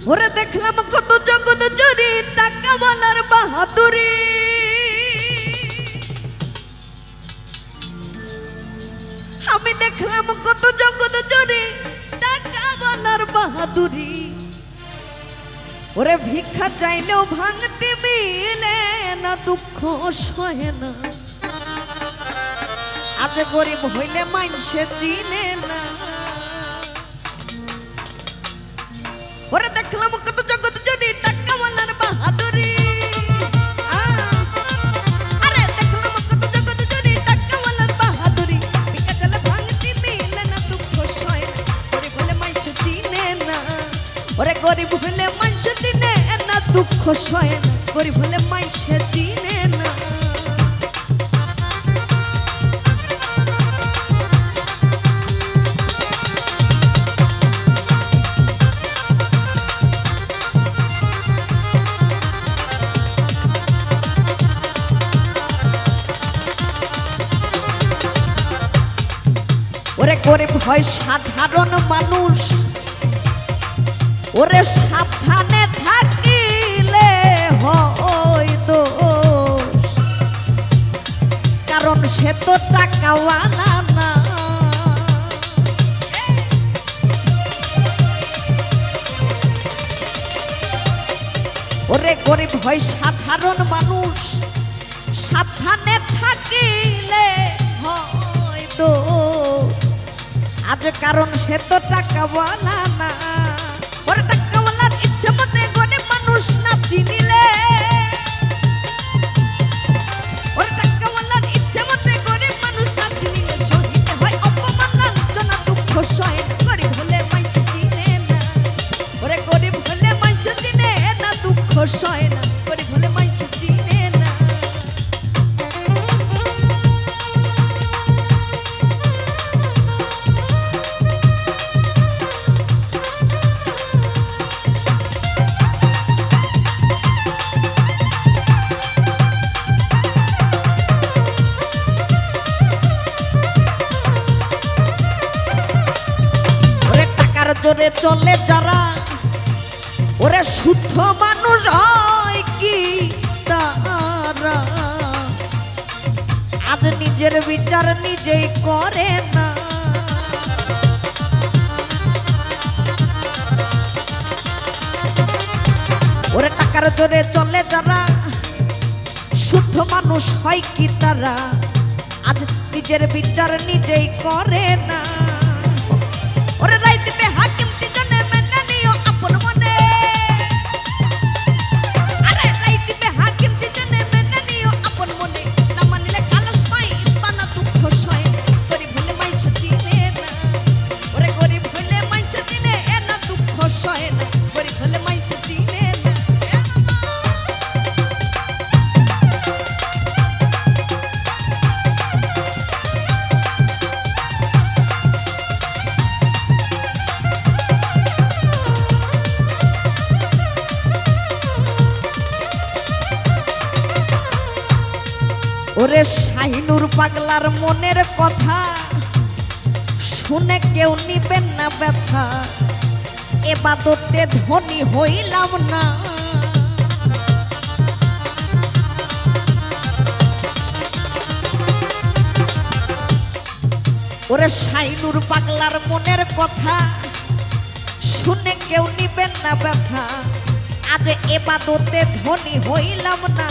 ওরে দেখলাম কত জগৎ জুড়ি টাকা বলার বাহাদুরি, আমি দেখলাম কত জগৎ জুড়ি টাকা বলার বাহাদুরি। ওরে ভিক্ষা চাইলেও ভাঙতে মিলে না, দুঃখ সহে না। আজ গরিব হইলে মানুষে চিনে না। ওরে দেখলাম কত জগৎ জুড়ি টাকা বলার বাহাদুরি, আরে দেখলাম কত জগৎ জুড়ি টাকা বলার বাহাদুরি। ভিক্ষা চাইলে ভাঙতে মিলে না, দুঃখ সহে না। গরিব হলে মানুষে চিনে না, ওরে গরিব হলে মানুষে চিনে না, দুঃখ সহে না। গরিব হলে মানুষে চিনে না। ওরে গরিব হয় সাধারণ মানুষ, ওরে সাবধানে থাকিলে হয় দোষ, কারণ সে তো টাকাওয়ালা না। ওরে গরিব হয় সাধারণ মানুষ, সাবধানে থাকিলে হয় দোষ, আজ কারণ সে তো টাকাওয়ালা না। ওরে টাকাওয়ালার ইচ্ছা মতে গরিব মানুষ না চিনিলে, ওরে টাকাওয়ালার ইচ্ছা মতে গরিব মানুষ না চিনিলে সহিতে হয় অপমান লাঞ্ছনা, দুঃখ সহে না। গরিব হলে মানুষ চিনে না, ওরে গরিব হলে মানুষ চিনে না, দুঃখ সহে না। গরিব হলে মানুষ চিনে না। জোরে চলে যারা, ওরে শুদ্ধ মানুষ হয় কি তারা, আজ নিজের বিচার নিজেই করে না। ওরে টাকার জোরে চলে যারা, শুদ্ধ মানুষ হয় কি তারা, আজ নিজের বিচার নিজেই করে না। ওরে রাইতে হাকিম তিজনে মেনে নিও আপন মনে, আরে রাইতে হাকিম তিজনে মেনে নিও আপন মনে। না মানিলে খালাস পাই পানা, দুঃখ সহে না। গরিব হলে মানুষ চিনে না, ওরে গরিব হলে মানুষ চিনে না, দুঃখ সহে না। গরিব হলে মানুষ চিনে না। ওরে শাহিনুর পাগলার মনের কথা শুনে কেউ নিবেন না ব্যথা, এবাদতে ধনী হইলাম না। ওরে শাহিনুর পাগলার মনের কথা শুনে কেউ নিবেন না ব্যথা, আজ এবাদতে ধনী হইলাম না।